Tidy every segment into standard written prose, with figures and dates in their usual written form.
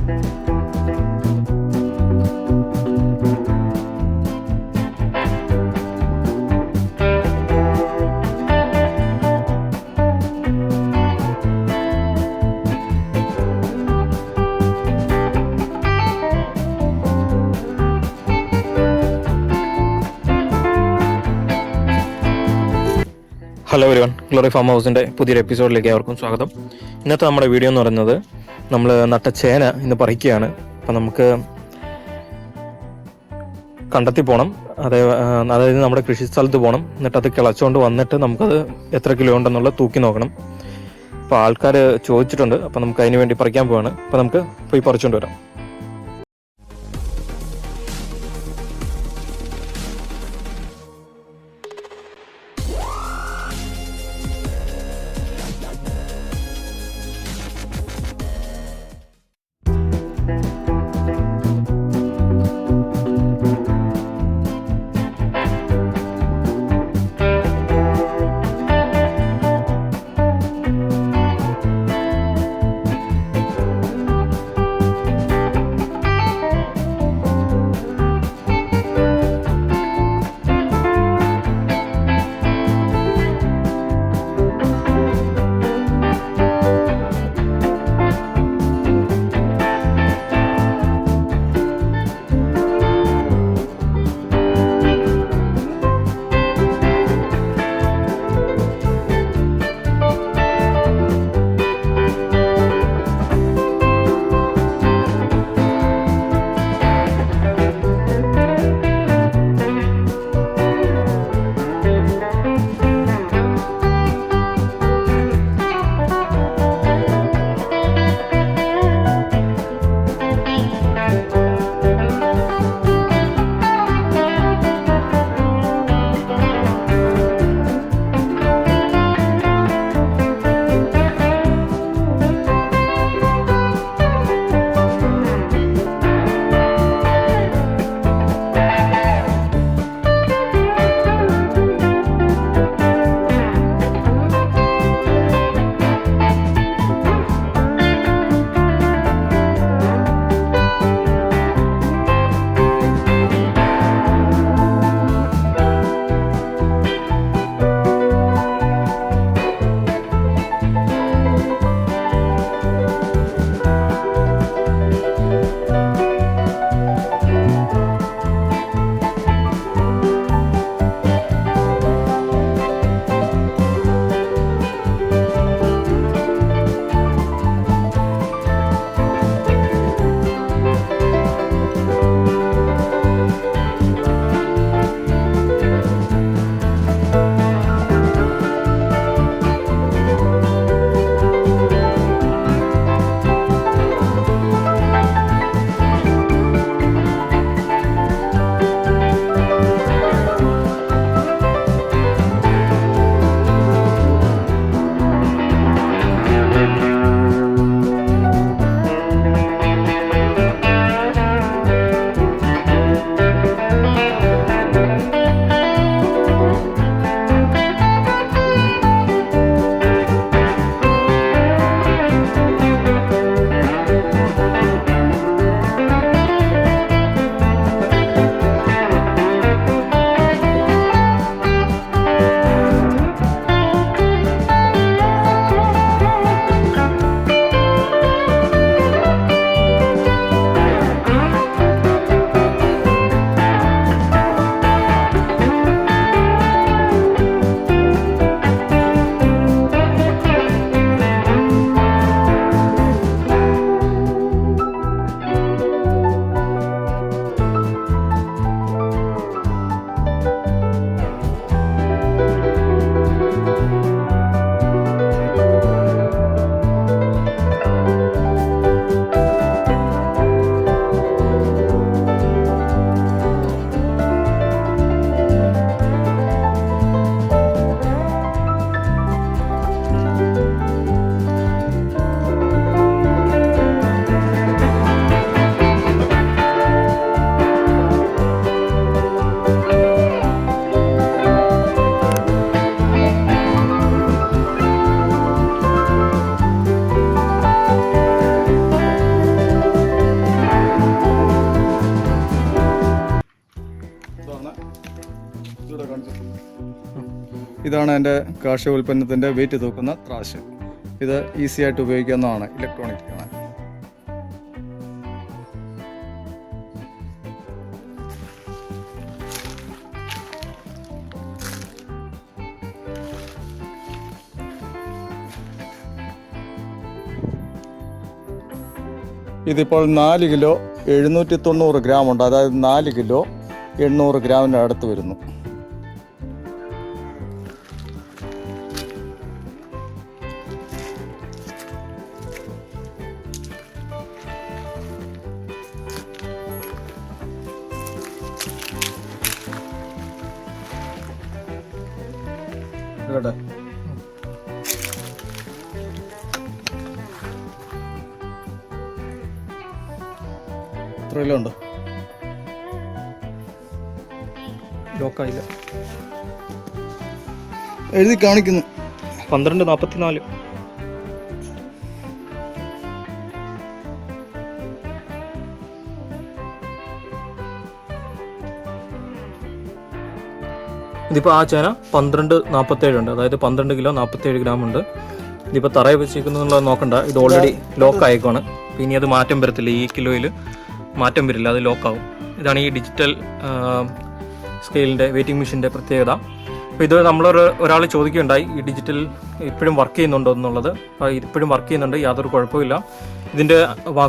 Hello everyone, glory farm ഹൗസിൻ്റെ പുതിയൊരു എപ്പിസോഡിലേക്ക് അവർക്കും സ്വാഗതം. ഇന്നത്തെ നമ്മുടെ വീഡിയോ എന്ന് പറയുന്നത് നമ്മൾ നട്ട ചേന ഇന്ന് പറിക്കുകയാണ്. അപ്പം നമുക്ക് കണ്ടെത്തി പോകണം, അതായത് നമ്മുടെ കൃഷി സ്ഥലത്ത് പോകണം. എന്നിട്ട് അത് കിളച്ചുകൊണ്ട് വന്നിട്ട് നമുക്കത് എത്ര കിലോ ഉണ്ടെന്നുള്ളത് തൂക്കി നോക്കണം. അപ്പോൾ ആൾക്കാർ ചോദിച്ചിട്ടുണ്ട്, അപ്പം നമുക്ക് അതിന് വേണ്ടി പറിക്കാൻ പോവാണ്. അപ്പം നമുക്ക് പോയി പറിച്ചുകൊണ്ട് വരാം. ഇതാണ് എൻ്റെ കാർഷിക ഉൽപ്പന്നത്തിൻ്റെ വെയിറ്റ് തൂക്കുന്ന ത്രാശ്. ഇത് ഈസി ആയിട്ട് ഉപയോഗിക്കാവുന്നതാണ്, ഇലക്ട്രോണിക് ആണ്. ഇതിപ്പോൾ 4 കിലോ 790 ഗ്രാം ഉണ്ട്. അതായത് 4 കിലോ 800 ഗ്രാമിൻ്റെ അടുത്ത് വരുന്നു. കേട്ടെ, എത്ര കിലോ ഉണ്ട്? ലോക്കായില്ല, എഴുതി കാണിക്കുന്നു 1244. ഇതിപ്പോൾ ആ ചേന 1247 ഉണ്ട്. അതായത് 12 കിലോ 47 ഗ്രാം ഉണ്ട്. ഇതിപ്പോൾ തറയെ വെച്ചിരിക്കുന്നുള്ളത് നോക്കണ്ട, ഇത് ഓൾറെഡി ലോക്ക് ആയിക്കോണ്. ഇനി അത് മാറ്റം വരത്തില്ല, ഈ കിലോയിൽ മാറ്റം വരില്ല, അത് ലോക്കാവും. ഇതാണ് ഈ ഡിജിറ്റൽ സ്കെയിലിൻ്റെ വെയിറ്റിംഗ് മെഷീൻ്റെ പ്രത്യേകത. അപ്പോൾ ഇത് ഒരാൾ ചോദിക്കുകയുണ്ടായി, ഈ ഡിജിറ്റൽ ഇപ്പോഴും വർക്ക് ചെയ്യുന്നുണ്ടോ എന്നുള്ളത്. അപ്പോൾ ഇപ്പോഴും വർക്ക് ചെയ്യുന്നുണ്ട്, യാതൊരു കുഴപ്പമില്ല. ഇതിൻ്റെ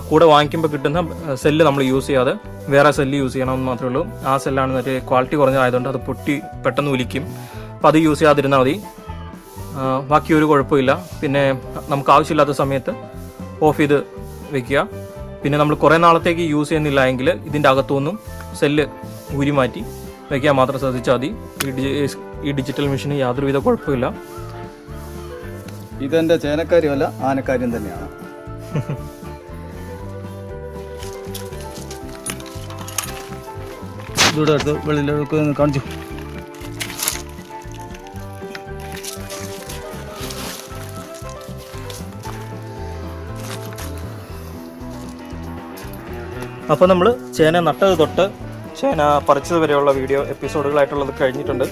കൂടെ വാങ്ങിക്കുമ്പോൾ കിട്ടുന്ന സെല്ല് നമ്മൾ യൂസ് ചെയ്യാതെ വേറെ സെല്ല് യൂസ് ചെയ്യണമെന്ന് മാത്രമേ ഉള്ളൂ. ആ സെല്ലാണ് മറ്റേ ക്വാളിറ്റി കുറഞ്ഞതായതുകൊണ്ട് അത് പൊട്ടി പെട്ടെന്ന് ഒലിക്കും. അപ്പോൾ അത് യൂസ് ചെയ്യാതിരുന്നാൽ മതി, ബാക്കി ഒരു കുഴപ്പമില്ല. പിന്നെ നമുക്ക് ആവശ്യമില്ലാത്ത സമയത്ത് ഓഫ് ചെയ്ത് വെക്കുക. പിന്നെ നമ്മൾ കുറേ നാളത്തേക്ക് യൂസ് ചെയ്യുന്നില്ല എങ്കിൽ ഇതിൻ്റെ അകത്തുനിന്നും സെല്ല് ഊരി മാറ്റി വയ്ക്കാൻ മാത്രം ശ്രദ്ധിച്ചാൽ മതി. ഈ ഡിജിറ്റൽ മെഷീന് യാതൊരുവിധ കുഴപ്പമില്ല. ഇതെൻ്റെ ചേനക്കാര്യമല്ല, ആനക്കാര്യം തന്നെയാണ്. ഇവിടെ അടുത്ത് വെളിയിലൊക്കെ കാണിച്ചു. അപ്പോൾ നമ്മൾ ചേന നട്ടത് തൊട്ട് ചേന പറിച്ചത് വരെയുള്ള വീഡിയോ എപ്പിസോഡുകളായിട്ടുള്ളത് കഴിഞ്ഞിട്ടുണ്ട്.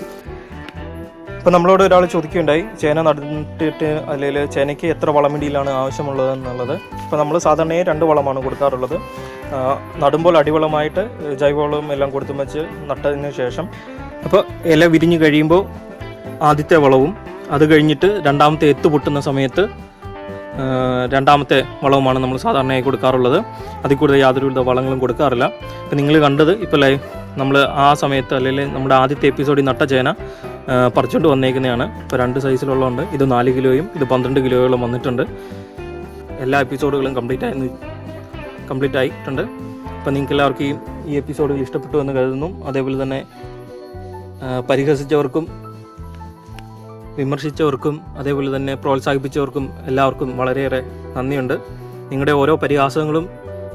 അപ്പോൾ നമ്മളോട് ഒരാൾ ചോദിക്കുകയുണ്ടായി, ചേന നട്ടിട്ട് അല്ലെങ്കിൽ ചേനയ്ക്ക് എത്ര വളമിടിയിലാണ് ആവശ്യമുള്ളത് എന്നുള്ളത്. അപ്പോൾ നമ്മൾ സാധാരണ 2 വളമാണ് കൊടുക്കാറുള്ളത്. നടുമ്പോൾ അടിവളമായിട്ട് ജൈവവളവും എല്ലാം കൊടുത്തു വെച്ച് നട്ടതിന് ശേഷം അപ്പോൾ ഇല വിരിഞ്ഞ് കഴിയുമ്പോൾ ആദ്യത്തെ വളവും, അത് കഴിഞ്ഞിട്ട് രണ്ടാമത്തെ എത്ത് പൊട്ടുന്ന സമയത്ത് രണ്ടാമത്തെ വളവുമാണ് നമ്മൾ സാധാരണയായി കൊടുക്കാറുള്ളത്. അതിൽ കൂടുതൽ യാതൊരുവിധ വളങ്ങളും കൊടുക്കാറില്ല. അപ്പോൾ നിങ്ങൾ കണ്ടത് ഇപ്പോൾ നമ്മൾ ആ സമയത്ത് അല്ലെങ്കിൽ നമ്മുടെ ആദ്യത്തെ എപ്പിസോഡിൽ നട്ട ചേന പറിച്ചുകൊണ്ട് വന്നേക്കുന്നതാണ്. ഇപ്പോൾ 2 സൈസിലുള്ളതുണ്ട്. ഇത് 4 കിലോയും ഇത് 12 കിലോയോളം വന്നിട്ടുണ്ട്. എല്ലാ എപ്പിസോഡുകളും കംപ്ലീറ്റ് ആയിട്ടുണ്ട്. അപ്പോൾ നിങ്ങൾക്ക് എല്ലാവർക്കും ഈ എപ്പിസോഡുകൾ ഇഷ്ടപ്പെട്ടു എന്ന് കരുതുന്നു. അതേപോലെ തന്നെ പരിഹസിച്ചവർക്കും വിമർശിച്ചവർക്കും അതേപോലെ തന്നെ പ്രോത്സാഹിപ്പിച്ചവർക്കും എല്ലാവർക്കും വളരെയേറെ നന്ദിയുണ്ട്. നിങ്ങളുടെ ഓരോ പരിഹാസങ്ങളും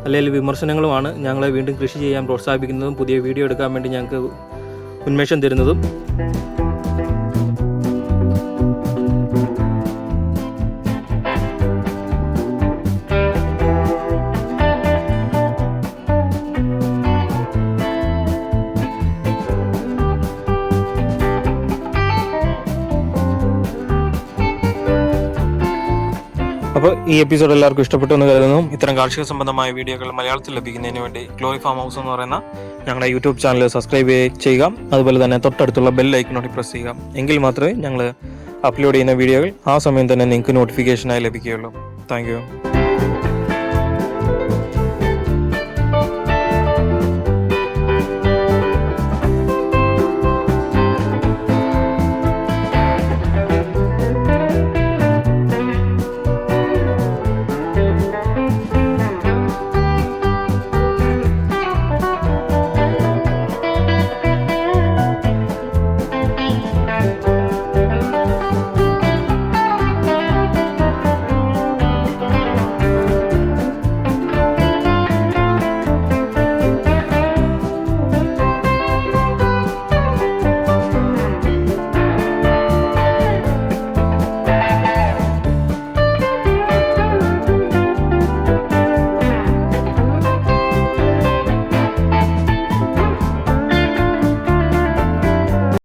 അല്ലെങ്കിൽ വിമർശനങ്ങളുമാണ് ഞങ്ങളെ വീണ്ടും കൃഷി ചെയ്യാൻ പ്രോത്സാഹിപ്പിക്കുന്നതും പുതിയ വീഡിയോ എടുക്കാൻ വേണ്ടി ഞങ്ങൾക്ക് ഉന്മേഷം തരുന്നതും. അപ്പോൾ ഈ എപ്പിസോഡ് എല്ലാവർക്കും ഇഷ്ടപ്പെട്ടു എന്ന് കരുതുന്നു. ഇത്തരം കാർഷിക സംബന്ധമായ വീഡിയോകൾ മലയാളത്തിൽ ലഭിക്കുന്നതിന് വേണ്ടി ഗ്ലോറി ഫാം ഹൗസ് എന്ന് പറയുന്ന ഞങ്ങളുടെ യൂട്യൂബ് ചാനൽ സബ്സ്ക്രൈബ് ചെയ്യുക. അതുപോലെ തന്നെ തൊട്ടടുത്തുള്ള ബെൽ ഐക്കണോട്ട് പ്രസ് ചെയ്യുക. എങ്കിൽ മാത്രമേ ഞങ്ങൾ അപ്ലോഡ് ചെയ്യുന്ന വീഡിയോകൾ ആ സമയം തന്നെ നിങ്ങൾക്ക് നോട്ടിഫിക്കേഷനായി ലഭിക്കുകയുള്ളൂ. Thank you.